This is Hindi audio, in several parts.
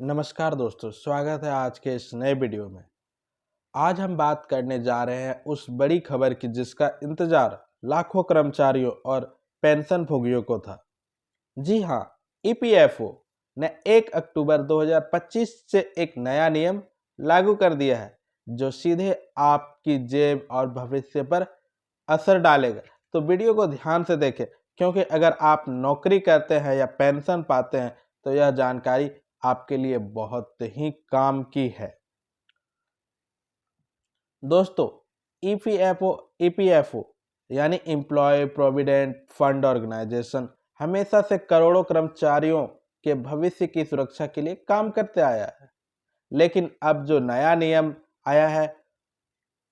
नमस्कार दोस्तों, स्वागत है आज के इस नए वीडियो में। आज हम बात करने जा रहे हैं उस बड़ी खबर की जिसका इंतजार लाखों कर्मचारियों और पेंशन भोगियों को था। जी हाँ, ईपीएफओ ने 1 अक्टूबर 2025 से एक नया नियम लागू कर दिया है जो सीधे आपकी जेब और भविष्य पर असर डालेगा। तो वीडियो को ध्यान से देखें, क्योंकि अगर आप नौकरी करते हैं या पेंशन पाते हैं तो यह जानकारी आपके लिए बहुत ही काम की है। दोस्तों, ईपीएफओ यानी एम्प्लॉय प्रोविडेंट फंड ऑर्गेनाइजेशन हमेशा से करोड़ों कर्मचारियों के भविष्य की सुरक्षा के लिए काम करते आया है। लेकिन अब जो नया नियम आया है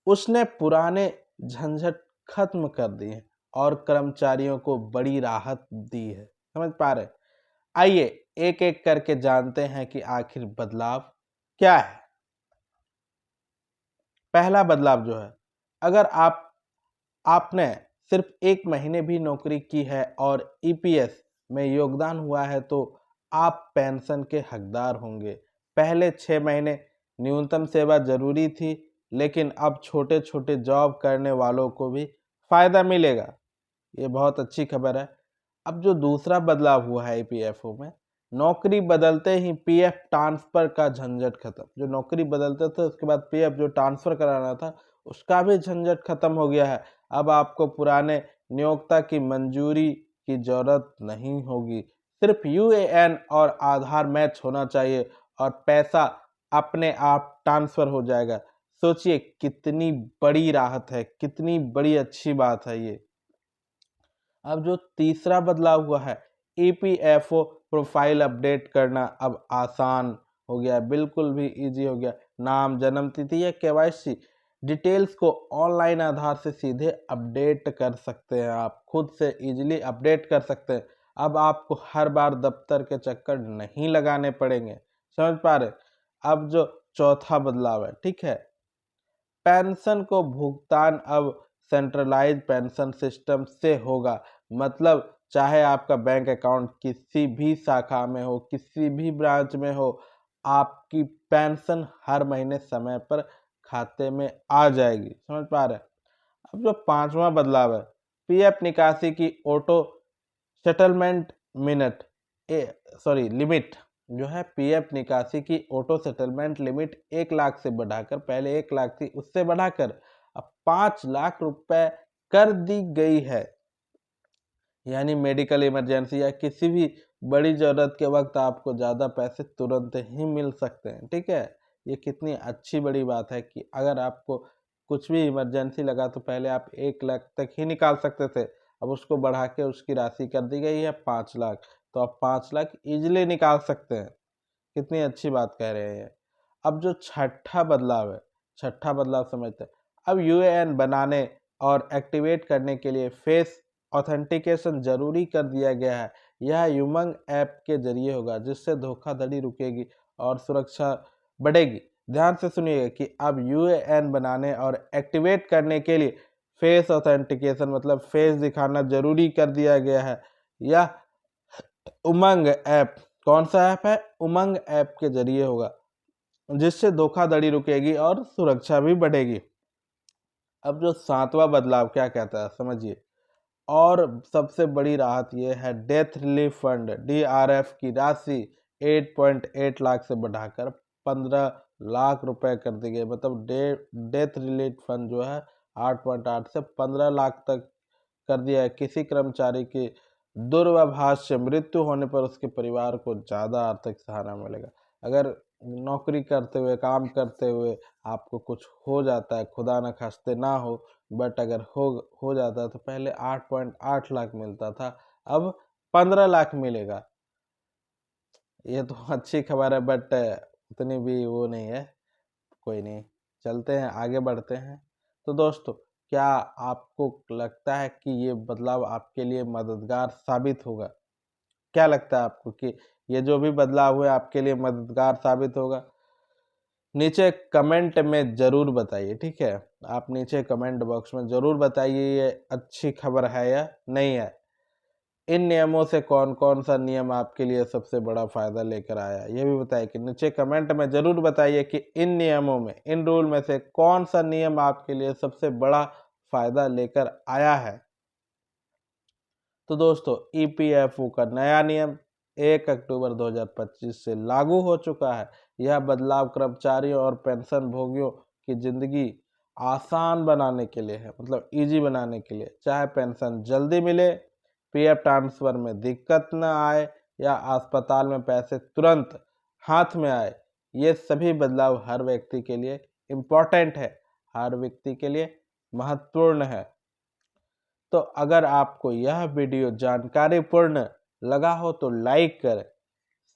उसने पुराने झंझट खत्म कर दिए और कर्मचारियों को बड़ी राहत दी है। समझ पा रहे? आइए एक एक करके जानते हैं कि आखिर बदलाव क्या है। पहला बदलाव जो है, अगर आपने सिर्फ 1 महीने भी नौकरी की है और ईपीएस में योगदान हुआ है तो आप पेंशन के हकदार होंगे। पहले 6 महीने न्यूनतम सेवा जरूरी थी, लेकिन अब छोटे-छोटे जॉब करने वालों को भी फायदा मिलेगा। ये बहुत अच्छी खबर है। अब जो दूसरा बदलाव हुआ है ईपीएफओ में, नौकरी बदलते ही पीएफ ट्रांसफर का झंझट खत्म। जो नौकरी बदलते थे उसके बाद पीएफ जो ट्रांसफर कराना था उसका भी झंझट खत्म हो गया है। अब आपको पुराने नियोक्ता की मंजूरी की जरूरत नहीं होगी। सिर्फ यूएएन और आधार मैच होना चाहिए और पैसा अपने आप ट्रांसफर हो जाएगा। सोचिए कितनी बड़ी राहत है, कितनी बड़ी अच्छी बात है ये। अब जो तीसरा बदलाव हुआ है, ईपीएफओ प्रोफाइल अपडेट करना अब आसान हो गया, बिल्कुल भी इजी हो गया। नाम, जन्म तिथि या केवाईसी डिटेल्स को ऑनलाइन आधार से सीधे अपडेट कर सकते हैं। आप खुद से इजीली अपडेट कर सकते हैं। अब आपको हर बार दफ्तर के चक्कर नहीं लगाने पड़ेंगे। समझ पा रहे? अब जो चौथा बदलाव है, ठीक है, पेंशन को भुगतान अब सेंट्रलाइज पेंशन सिस्टम से होगा। मतलब चाहे आपका बैंक अकाउंट किसी भी शाखा में हो, किसी भी ब्रांच में हो, आपकी पेंशन हर महीने समय पर खाते में आ जाएगी। समझ पा रहे हैं? अब जो पांचवा बदलाव है, पीएफ निकासी की ऑटो सेटलमेंट मिनट लिमिट जो है, पीएफ निकासी की ऑटो सेटलमेंट लिमिट 1 लाख से बढ़ाकर, पहले 1 लाख थी, उससे बढ़ाकर अब 5 लाख रुपए कर दी गई है। यानी मेडिकल इमरजेंसी या किसी भी बड़ी जरूरत के वक्त आपको ज्यादा पैसे तुरंत ही मिल सकते हैं। ठीक है, ये कितनी अच्छी बड़ी बात है कि अगर आपको कुछ भी इमरजेंसी लगा तो पहले आप 1 लाख तक ही निकाल सकते थे, अब उसको बढ़ा के उसकी राशि कर दी गई है 5 लाख। तो आप 5 लाख इजिली निकाल सकते हैं। कितनी अच्छी बात कह रहे हैं। अब जो छठा बदलाव है, छठा बदलाव समझते हैं। अब यूएएन बनाने और एक्टिवेट करने के लिए फेस ऑथेंटिकेशन जरूरी कर दिया गया है। यह उमंग ऐप के जरिए होगा, जिससे धोखाधड़ी रुकेगी और सुरक्षा बढ़ेगी। ध्यान से सुनिएगा कि अब यूएएन बनाने और एक्टिवेट करने के लिए फेस ऑथेंटिकेशन मतलब फेस दिखाना जरूरी कर दिया गया है। यह उमंग ऐप, कौन सा ऐप है? उमंग ऐप के जरिए होगा, जिससे धोखाधड़ी रुकेगी और सुरक्षा भी बढ़ेगी। अब जो सातवां बदलाव क्या कहता है समझिए। और सबसे बड़ी राहत यह है, डेथ रिलीफ फंड डीआरएफ की राशि 8.8 लाख से बढ़ाकर 15 लाख रुपए कर दी गई। मतलब डेथ रिलीफ फंड जो है 8.8 से 15 लाख तक कर दिया है। किसी कर्मचारी की दुर्व्यवहार से मृत्यु होने पर उसके परिवार को ज़्यादा आर्थिक सहारा मिलेगा। अगर नौकरी करते हुए, काम करते हुए आपको कुछ हो जाता है, खुदा न खास्ते ना हो, बट अगर हो जाता है तो पहले 8.8 लाख मिलता था, अब 15 लाख मिलेगा। ये तो अच्छी खबर है, बट उतनी भी वो नहीं है। कोई नहीं, चलते हैं, आगे बढ़ते हैं। तो दोस्तों, क्या आपको लगता है कि ये बदलाव आपके लिए मददगार साबित होगा? क्या लगता है आपको कि ये जो भी बदलाव हुए आपके लिए मददगार साबित होगा? नीचे कमेंट में ज़रूर बताइए, ठीक है? आप नीचे कमेंट बॉक्स में ज़रूर बताइए ये अच्छी खबर है या नहीं है। इन नियमों से कौन कौन सा नियम आपके लिए सबसे बड़ा फायदा लेकर आया, ये भी बताइए कि नीचे कमेंट में जरूर बताइए कि इन नियमों में, इन रूल में से कौन सा नियम आपके लिए सबसे बड़ा फायदा लेकर आया है। तो दोस्तों, ईपीएफओ का नया नियम 1 अक्टूबर 2025 से लागू हो चुका है। यह बदलाव कर्मचारियों और पेंशन भोगियों की जिंदगी आसान बनाने के लिए है, मतलब इजी बनाने के लिए। चाहे पेंशन जल्दी मिले, पीएफ ट्रांसफर में दिक्कत न आए या अस्पताल में पैसे तुरंत हाथ में आए, ये सभी बदलाव हर व्यक्ति के लिए इम्पोर्टेंट है, हर व्यक्ति के लिए महत्वपूर्ण है। तो अगर आपको यह वीडियो जानकारीपूर्ण लगा हो तो लाइक करें,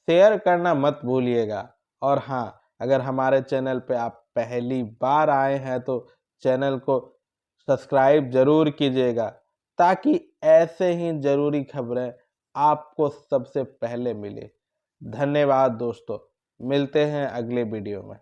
शेयर करना मत भूलिएगा। और हाँ, अगर हमारे चैनल पे आप पहली बार आए हैं तो चैनल को सब्सक्राइब जरूर कीजिएगा, ताकि ऐसे ही जरूरी खबरें आपको सबसे पहले मिले। धन्यवाद दोस्तों, मिलते हैं अगले वीडियो में।